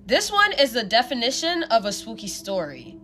This one is the definition of a spooky story.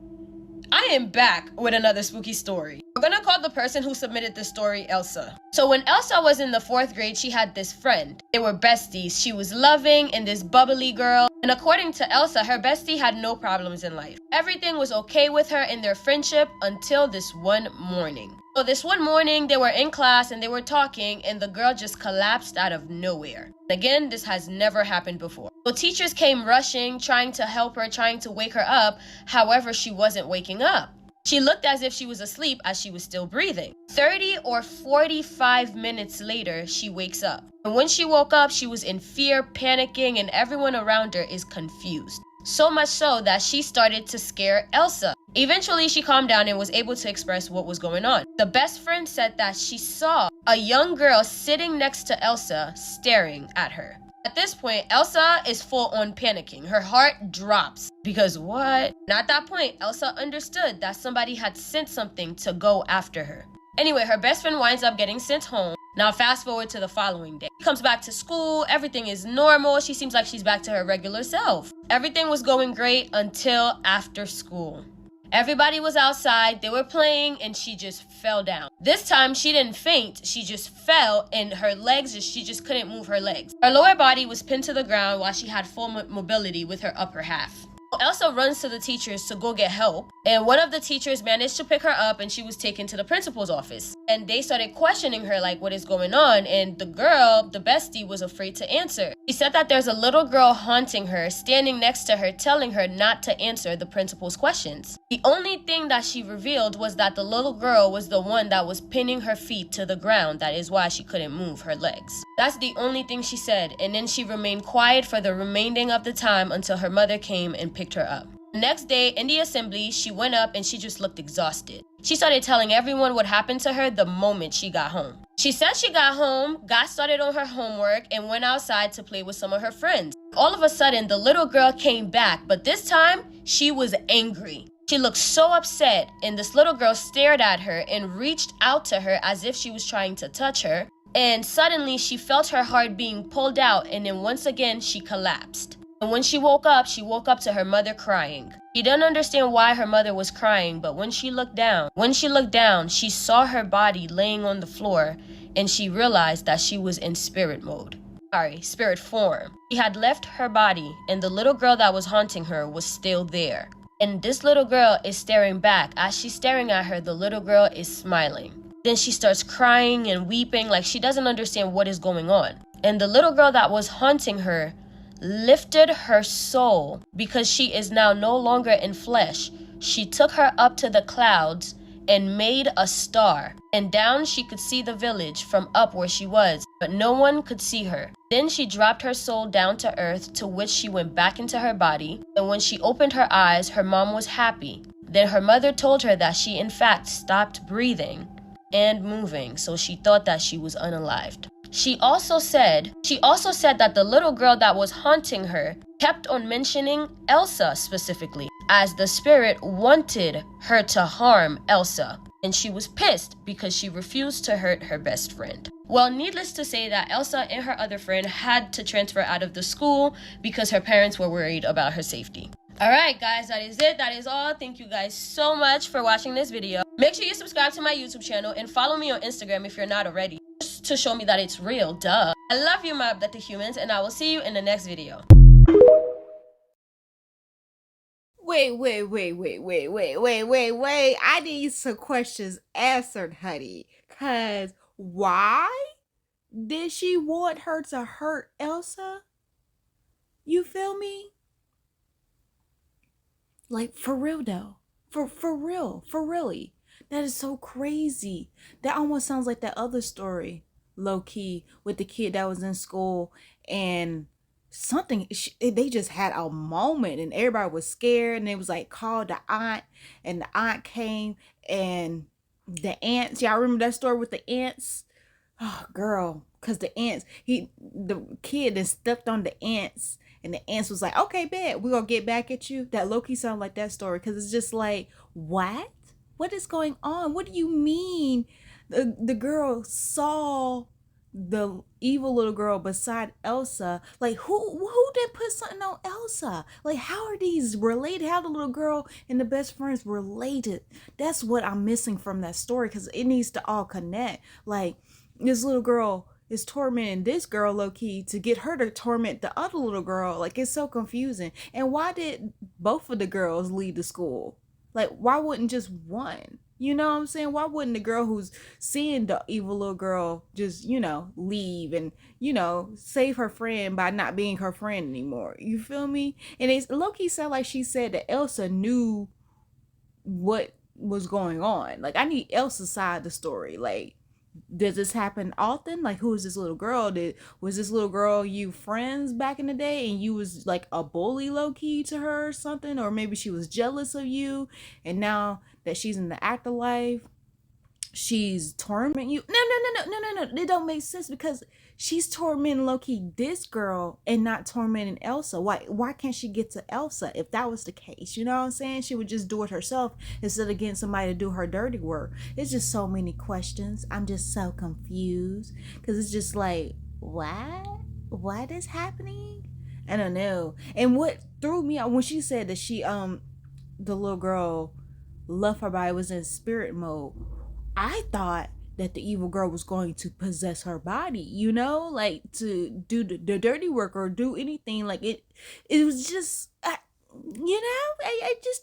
I am back with another spooky story. We're gonna call the person who submitted this story Elsa. So when Elsa was in the 4th grade, she had this friend. They were besties. She was loving and this bubbly girl. And according to Elsa, her bestie had no problems in life. Everything was okay with her in their friendship until this one morning. So this one morning, they were in class and they were talking and the girl just collapsed out of nowhere. Again, this has never happened before. So teachers came rushing, trying to help her, trying to wake her up. However, she wasn't waking up. She looked as if she was asleep as she was still breathing. 30 or 45 minutes later, she wakes up. And when she woke up, she was in fear, panicking, and everyone around her is confused. So much so that she started to scare Elsa. Eventually, she calmed down and was able to express what was going on. The best friend said that she saw a young girl sitting next to Elsa, staring at her. At this point, Elsa is full on panicking. Her heart drops. Because what? And at that point, Elsa understood that somebody had sent something to go after her. Anyway, her best friend winds up getting sent home. Now fast forward to the following day. She comes back to school, everything is normal. She seems like she's back to her regular self. Everything was going great until after school. Everybody was outside, they were playing, and she just fell down. This time, she didn't faint, she just fell, and her legs, she just couldn't move her legs. Her lower body was pinned to the ground while she had full mobility with her upper half. Elsa runs to the teachers to go get help, and one of the teachers managed to pick her up and she was taken to the principal's office. And they started questioning her like, what is going on? And the girl, the bestie, was afraid to answer. She said that there's a little girl haunting her, standing next to her, telling her not to answer the principal's questions. The only thing that she revealed was that the little girl was the one that was pinning her feet to the ground. That is why she couldn't move her legs. That's the only thing she said, and then she remained quiet for the remaining of the time until her mother came and picked her up. The next day in the assembly, she went up and she just looked exhausted. She started telling everyone what happened to her the moment she got home. She said she got home, got started on her homework, and went outside to play with some of her friends. All of a sudden, the little girl came back, but this time, she was angry. She looked so upset, and this little girl stared at her and reached out to her as if she was trying to touch her. And suddenly, she felt her heart being pulled out, and then once again, she collapsed. And when she woke up to her mother crying. She didn't understand why her mother was crying, but when she looked down, she saw her body laying on the floor, and she realized that she was in spirit form. She had left her body, and the little girl that was haunting her was still there. And this little girl is staring back. As she's staring at her, the little girl is smiling. Then she starts crying and weeping like she doesn't understand what is going on. And the little girl that was haunting her lifted her soul because she is now no longer in flesh. She took her up to the clouds and made a star. And down she could see the village from up where she was, but no one could see her. Then she dropped her soul down to earth, to which she went back into her body. And when she opened her eyes, her mom was happy. Then her mother told her that she in fact stopped breathing and moving, so she thought that she was unalived. She also said that the little girl that was haunting her kept on mentioning Elsa specifically, as the spirit wanted her to harm Elsa, and she was pissed because she refused to hurt her best friend. Well, needless to say that Elsa and her other friend had to transfer out of the school because her parents were worried about her safety. Alright guys, that is it. That is all. Thank you guys so much for watching this video. Make sure you subscribe to my YouTube channel and follow me on Instagram if you're not already, just to show me that it's real, duh. I love you, my abducted humans, and I will see you in the next video. Wait. I need some questions answered, honey. Cause why did she want her to hurt Elsa? You feel me? Like, for real though. For real. For really. That is so crazy. That almost sounds like that other story, low key, with the kid that was in school and something, they just had a moment and everybody was scared, and they was like, called the aunt, and the aunt came, and the ants, y'all remember that story with the ants? Oh girl, because the ants, the kid then stepped on the ants, and the ants was like, okay, bet, we're gonna get back at you. That low-key sound like that story, because it's just like, what is going on? What do you mean the girl saw the evil little girl beside Elsa. Like, who did put something on Elsa? Like, how are these related? How the little girl and the best friends related? That's what I'm missing from that story, because it needs to all connect. Like, this little girl is tormenting this girl low-key to get her to torment the other little girl. Like, it's so confusing. And why did both of the girls leave the school? Like, why wouldn't just one? You know what I'm saying? Why wouldn't the girl who's seeing the evil little girl just, leave and, save her friend by not being her friend anymore? You feel me? And it's low-key sound like she said that Elsa knew what was going on. Like, I need Elsa's side of the story. Like, does this happen often? Like, who is this little girl? Was this little girl you friends back in the day and you was like a bully low-key to her or something? Or maybe she was jealous of you, and now that she's in the afterlife, she's tormenting you. No. It don't make sense, because she's tormenting low-key this girl and not tormenting Elsa. Why can't she get to Elsa? If that was the case, you know what I'm saying? She would just do it herself instead of getting somebody to do her dirty work. It's just so many questions. I'm just so confused, because it's just like, what is happening? I don't know. And what threw me out when she said that the little girl left her body, was in spirit mode, I thought that the evil girl was going to possess her body, like to do the dirty work or do anything. Like, it was just, I just,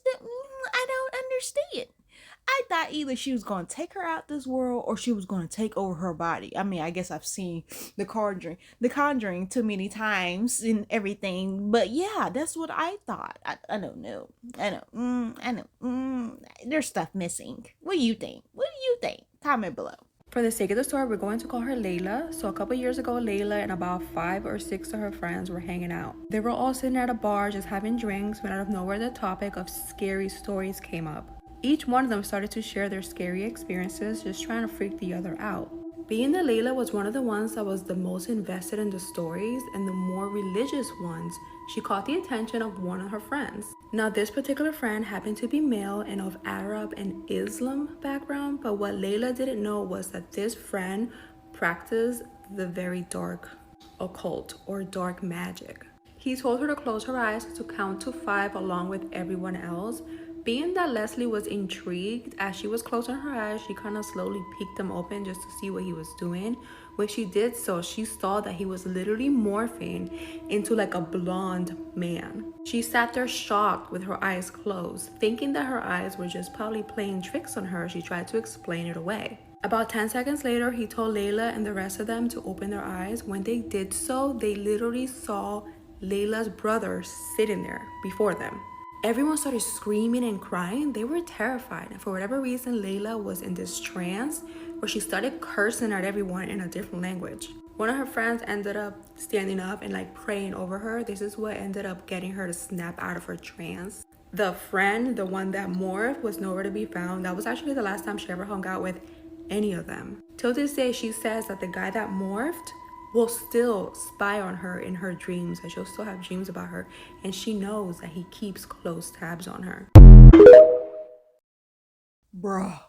I don't understand. I thought either she was going to take her out this world or she was going to take over her body. I mean, I guess I've seen The Conjuring too many times and everything. But yeah, that's what I thought. I don't know. I know. There's stuff missing. What do you think? Comment below. For the sake of the story, we're going to call her Layla. So a couple years ago, Layla and about 5 or 6 of her friends were hanging out. They were all sitting at a bar just having drinks when out of nowhere the topic of scary stories came up. Each one of them started to share their scary experiences, just trying to freak the other out. Being that Layla was one of the ones that was the most invested in the stories and the more religious ones, she caught the attention of one of her friends. Now, this particular friend happened to be male and of Arab and Islam background, but what Layla didn't know was that this friend practiced the very dark occult or dark magic. He told her to close her eyes to count to 5 along with everyone else. Being that Leslie was intrigued, as she was closing her eyes, she kind of slowly peeked them open just to see what he was doing. When she did so, she saw that he was literally morphing into like a blonde man. She sat there shocked with her eyes closed, thinking that her eyes were just probably playing tricks on her. She tried to explain it away. About 10 seconds later, he told Layla and the rest of them to open their eyes. When they did so, they literally saw Layla's brother sitting there before them. Everyone started screaming and crying. They were terrified. And for whatever reason, Layla was in this trance where she started cursing at everyone in a different language. One of her friends ended up standing up and like praying over her. This is what ended up getting her to snap out of her trance. The friend, the one that morphed, was nowhere to be found. That was actually the last time she ever hung out with any of them. Till this day, she says that the guy that morphed will still spy on her in her dreams, and she'll still have dreams about her, and she knows that he keeps close tabs on her. Bruh,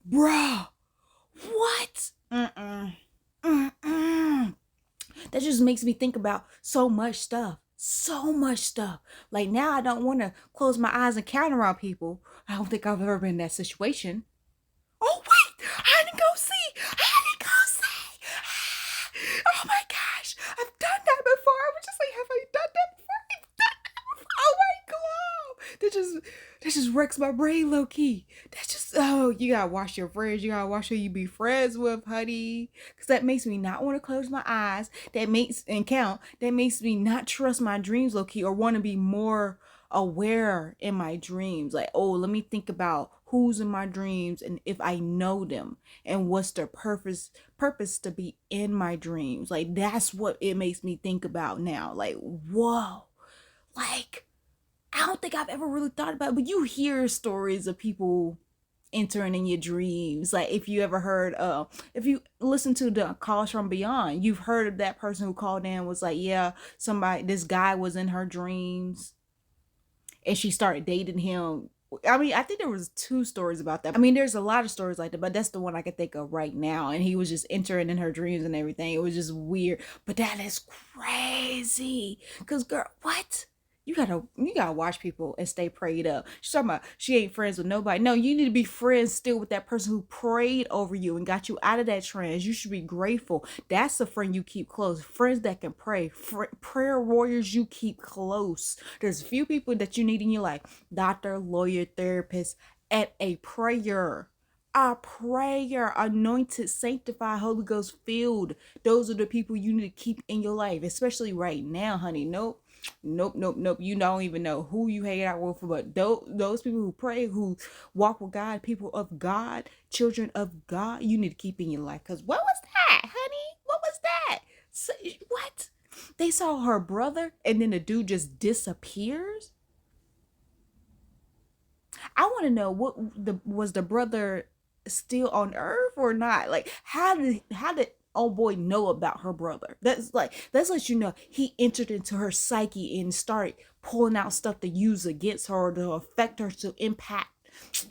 what? That just makes me think about so much stuff. Like, now I don't want to close my eyes and count around people. I don't think I've ever been in that situation. Oh wait, I didn't go see. Oh my gosh, I've done that before. I was just like, have I done that before? Oh my god, that just wrecks my brain low key. That's just, you gotta watch your friends. You gotta watch who you be friends with, honey. Because that makes me not want to close my eyes. That makes me not trust my dreams low key, or want to be more aware in my dreams. Like, oh, let me think about who's in my dreams and if I know them and what's their purpose to be in my dreams. Like, that's what it makes me think about now. Like, whoa, like, I don't think I've ever really thought about it, but you hear stories of people entering in your dreams. Like, if you ever heard, if you listen to the Calls from Beyond, you've heard of that person who called in, was like, yeah, this guy was in her dreams and she started dating him I mean, I think there was 2 stories about that. I mean, there's a lot of stories like that, but that's the one I can think of right now. And he was just entering in her dreams and everything. It was just weird. But that is crazy. Cause girl, what? You gotta watch people and stay prayed up. She's talking about she ain't friends with nobody. No, you need to be friends still with that person who prayed over you and got you out of that trance. You should be grateful. That's the friend you keep close. Friends that can pray. Prayer warriors you keep close. There's a few people that you need in your life. Doctor, lawyer, therapist, and a prayer. A prayer, anointed, sanctified, Holy Ghost filled. Those are the people you need to keep in your life, especially right now, honey. Nope. You don't even know who you hang out with, but those people who pray, who walk with God, people of God, children of God, you need to keep in your life. Because what was that, honey? What was that? So, what? They saw her brother and then the dude just disappears? I want to know, was the brother still on earth or not? Like, how did old boy know about her brother? That's let you know he entered into her psyche and started pulling out stuff to use against her or to affect her, to impact.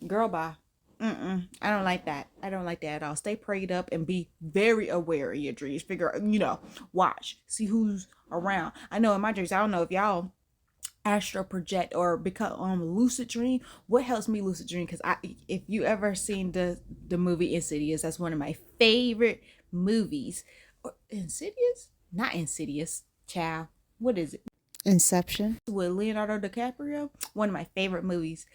Girl, bye. I don't like that. I don't like that at all. Stay prayed up and be very aware of your dreams. Figure, watch, see who's around. I know in my dreams, I don't know if y'all astral project or become lucid dream. What helps me lucid dream, because if you ever seen the movie Insidious, that's one of my favorite movies. Or Insidious? Not Insidious, child. What is it? Inception. With Leonardo DiCaprio. One of my favorite movies.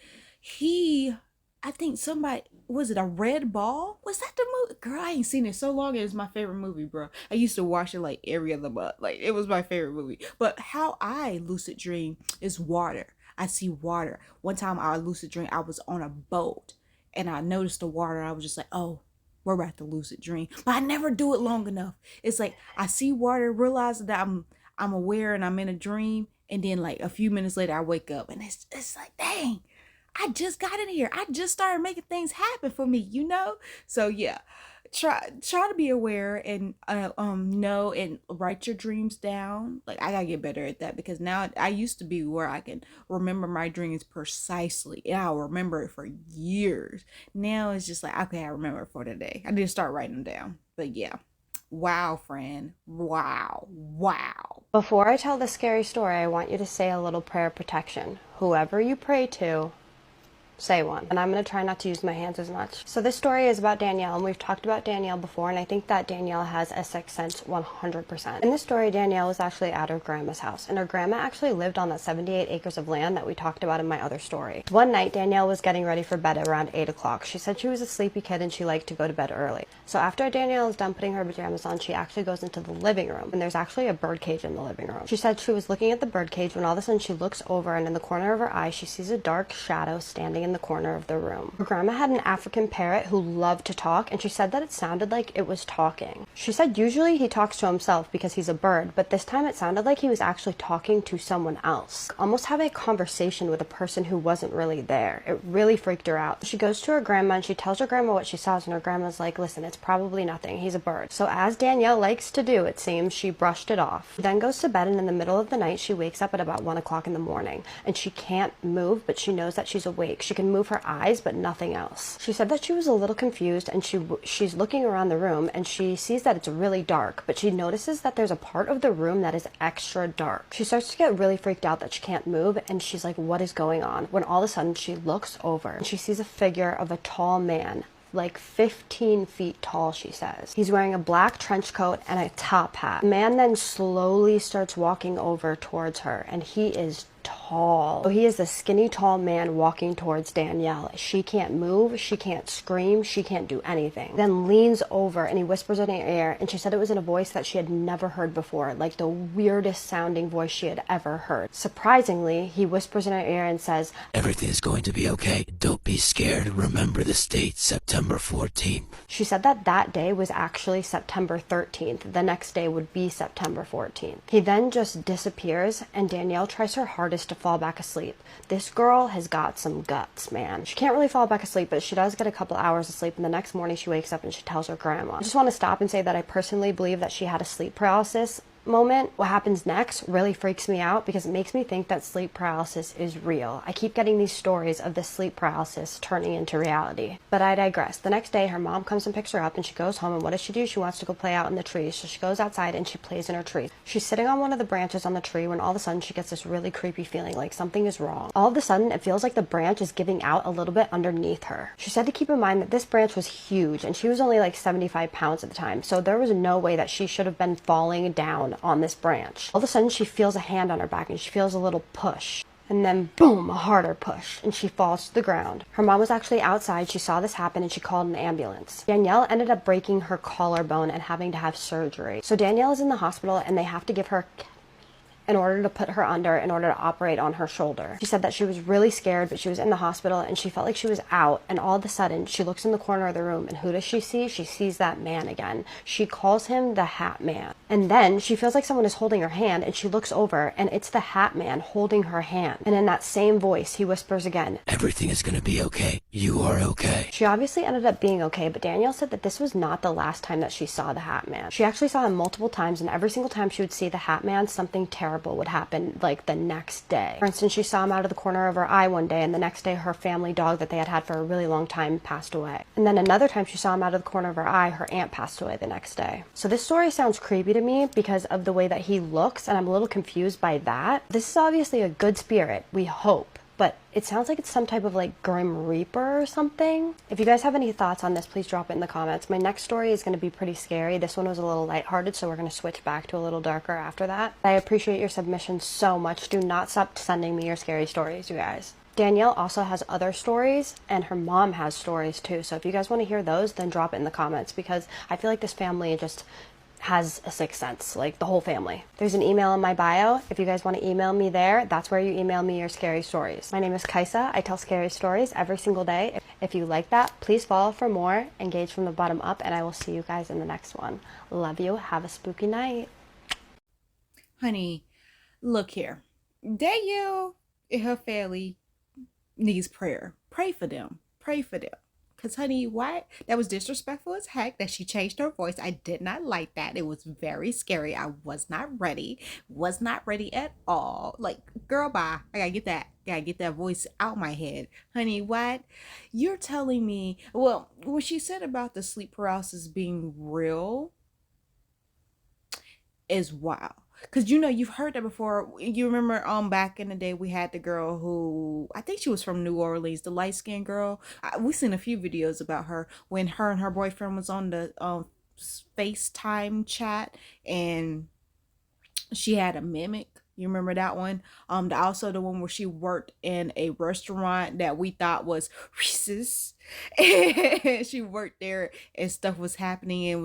I think somebody, was it a red ball? Was that the movie? Girl, I ain't seen it so long. It's my favorite movie, bro. I used to watch it like every other month. Like, it was my favorite movie. But how I lucid dream is water. I see water. One time I lucid dream, I was on a boat and I noticed the water. I was just like, oh, we're about to lucid dream. But I never do it long enough. It's like I see water, realize that I'm aware and I'm in a dream. And then like a few minutes later, I wake up and it's like, dang, I just got in here. I just started making things happen for me, So yeah, try to be aware and know and write your dreams down. Like, I gotta get better at that, because now I used to be where I can remember my dreams precisely and I'll remember it for years. Now it's just like, okay, I remember it for today. I need to start writing them down. But yeah. Wow, friend. Wow. Before I tell the scary story, I want you to say a little prayer of protection. Whoever you pray to, say one. And I'm going to try not to use my hands as much. So this story is about Danielle, and we've talked about Danielle before, and I think that Danielle has a sixth sense 100%. In this story, Danielle was actually at her grandma's house, and her grandma actually lived on that 78 acres of land that we talked about in my other story. One night, Danielle was getting ready for bed around 8 o'clock. She said she was a sleepy kid and she liked to go to bed early. So after Danielle is done putting her pajamas on, she actually goes into the living room, and there's actually a bird cage in the living room. She said she was looking at the bird cage when all of a sudden she looks over, and in the corner of her eye, she sees a dark shadow standing in the corner of the room. Her grandma had an African parrot who loved to talk, and she said that it sounded like it was talking. She said usually he talks to himself because he's a bird, but this time it sounded like he was actually talking to someone else. Almost having a conversation with a person who wasn't really there. It really freaked her out. She goes to her grandma and she tells her grandma what she saw, and her grandma's like, listen, it's probably nothing. He's a bird. So as Danielle likes to do, it seems, she brushed it off. She then goes to bed, and in the middle of the night, she wakes up at about 1 o'clock in the morning, and she can't move, but she knows that she's awake. She can move her eyes, but nothing else. She said that she was a little confused, and she's looking around the room, and she sees that it's really dark, but she notices that there's a part of the room that is extra dark. She starts to get really freaked out that she can't move, and she's like, what is going on? When all of a sudden she looks over and she sees a figure of a tall man, like 15 feet tall, she says. He's wearing a black trench coat and a top hat. The man then slowly starts walking over towards her, and he is tall. So he is a skinny, tall man walking towards Danielle. She can't move, she can't scream, she can't do anything. Then leans over and he whispers in her ear, and she said it was in a voice that she had never heard before, like the weirdest sounding voice she had ever heard. Surprisingly, he whispers in her ear and says, everything is going to be okay. Don't be scared. Remember this date, September 14th. She said that that day was actually September 13th. The next day would be September 14th. He then just disappears, and Danielle tries her hardest to fall back asleep. This girl has got some guts, man. She can't really fall back asleep, but she does get a couple hours of sleep, and the next morning she wakes up and she tells her grandma. I just want to stop and say that I personally believe that she had a sleep paralysis moment. What happens next really freaks me out because it makes me think that sleep paralysis is real. I keep getting these stories of this sleep paralysis turning into reality. But I digress. The next day, her mom comes and picks her up and she goes home, and what does she do? She wants to go play out in the trees. So she goes outside and she plays in her tree. She's sitting on one of the branches on the tree when all of a sudden she gets this really creepy feeling like something is wrong. All of a sudden, it feels like the branch is giving out a little bit underneath her. She said to keep in mind that this branch was huge and she was only like 75 pounds at the time. So there was no way that she should have been falling down on this branch. All of a sudden she feels a hand on her back and she feels a little push. And then boom, a harder push, and she falls to the ground. Her mom was actually outside. She saw this happen and she called an ambulance. Danielle ended up breaking her collarbone and having to have surgery. So Danielle is in the hospital and they have to give her in order to put her under, in order to operate on her shoulder. She said that she was really scared, but she was in the hospital and she felt like she was out, and all of a sudden she looks in the corner of the room and who does she see? She sees that man again. She calls him the Hat Man. And then she feels like someone is holding her hand and she looks over and it's the Hat Man holding her hand. And in that same voice, he whispers again, Everything is gonna be okay. You are okay. She obviously ended up being okay, but Danielle said that this was not the last time that she saw the Hat Man. She actually saw him multiple times, and every single time she would see the Hat Man, something terrible would happen, like the next day. For instance, she saw him out of the corner of her eye one day, and the next day her family dog that they had had for a really long time passed away. And then another time she saw him out of the corner of her eye, her aunt passed away the next day. So this story sounds creepy to me because of the way that he looks, and I'm a little confused by that. This is obviously a good spirit, we hope, but it sounds like it's some type of like Grim Reaper or something. If you guys have any thoughts on this, please drop it in the comments. My next story is going to be pretty scary. This one was a little lighthearted, so we're going to switch back to a little darker after that. I appreciate your submissions so much. Do not stop sending me your scary stories, you guys. Danielle also has other stories, and her mom has stories too. So if you guys want to hear those, then drop it in the comments, because I feel like this family just has a sixth sense, like the whole family. There's an email in my bio. If you guys want to email me there, that's where you email me your scary stories. My name is Kaisa. I tell scary stories every single day. If you like that, please follow for more. Engage from the bottom up, and I will see you guys in the next one. Love you. Have a spooky night. Honey, look here. Danielle and her family needs prayer. Pray for them. Pray for them. Because, honey, what? That was disrespectful as heck that she changed her voice. I did not like that. It was very scary. I was not ready. Was not ready at all. Like, girl, bye. I gotta get that. Gotta get that voice out my head. Honey, what? You're telling me... Well, what she said about the sleep paralysis being real is wow. Because, you know, you've heard that before. You remember back in the day we had the girl who, I think she was from New Orleans, the light-skinned girl. We've seen a few videos about her when her and her boyfriend was on the FaceTime chat, and she had a mimic. You remember that one? Also the one where she worked in a restaurant that we thought was racist. And she worked there and stuff was happening, and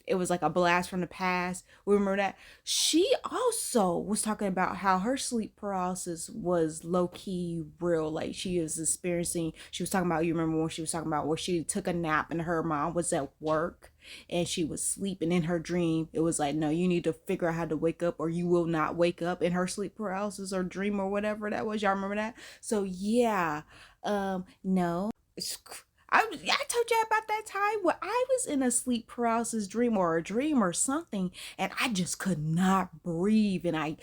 it was like a blast from the past. We remember that. She also was talking about how her sleep paralysis was low-key real. Like, she was experiencing, she was talking about, you remember when she was talking about where she took a nap and her mom was at work and she was sleeping in her dream. It was like, no, you need to figure out how to wake up or you will not wake up in her sleep paralysis or dream or whatever that was. Y'all remember that? So yeah, no. I told you about that time where I was in a sleep paralysis dream or a dream or something, and I just could not breathe, and I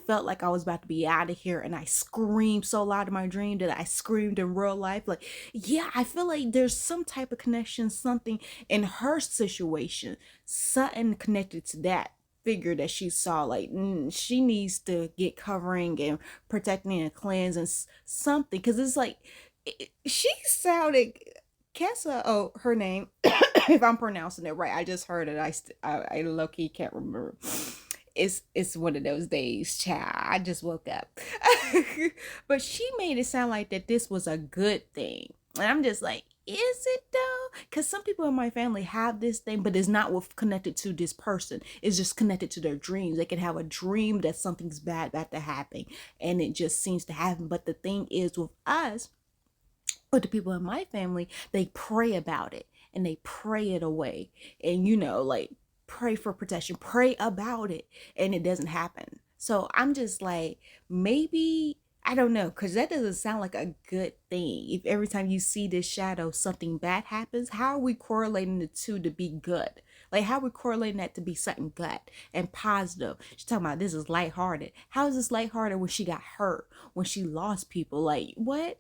felt like I was about to be out of here, and I screamed so loud in my dream that I screamed in real life. Like, yeah, I feel like there's some type of connection, something in her situation, something connected to that figure that she saw. Like, she needs to get covering and protecting and cleanse and something, because it's like, she sounded... Kessa, oh, her name, if I'm pronouncing it right, I just heard it. I low-key can't remember. It's one of those days, child. I just woke up. But she made it sound like that this was a good thing. And I'm just like, is it though? Because some people in my family have this thing, but it's not connected to this person. It's just connected to their dreams. They can have a dream that something's bad about to happen, and it just seems to happen. But the thing is with us, but the people in my family, they pray about it and they pray it away. And, you know, like, pray for protection, pray about it, and it doesn't happen. So I'm just like, maybe, I don't know, because that doesn't sound like a good thing. If every time you see this shadow, something bad happens, how are we correlating the two to be good? Like, how we correlating that to be something good and positive? She's talking about this is lighthearted. How is this lighthearted when she got hurt, when she lost people? Like, what?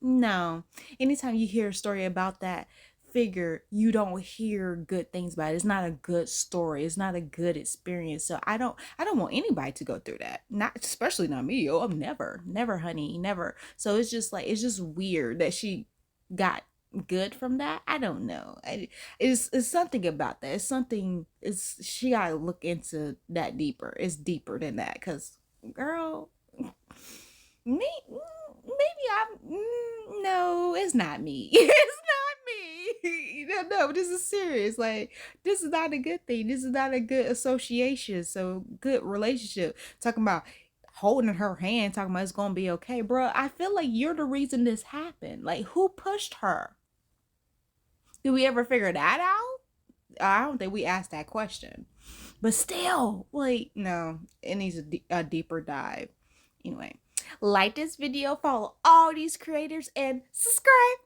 No. Anytime you hear a story about that figure, you don't hear good things about it. It's not a good story. It's not a good experience. So I don't want anybody to go through that. Not especially not me. Oh, never, honey, never. So it's just like, it's just weird that she got good from that. I don't know. It's something about that. It's something. She gotta look into that deeper. It's deeper than that. Cause girl, maybe I'm no, it's not me. It's not me. No, this is serious. Like, this is not a good thing. This is not a good association. So good relationship. Talking about holding her hand, talking about it's gonna be okay, bro. I feel like you're the reason this happened. Like, who pushed her? Did we ever figure that out? I don't think we asked that question. But still, like, no, it needs a deeper dive. Anyway, like this video, follow all these creators, and subscribe.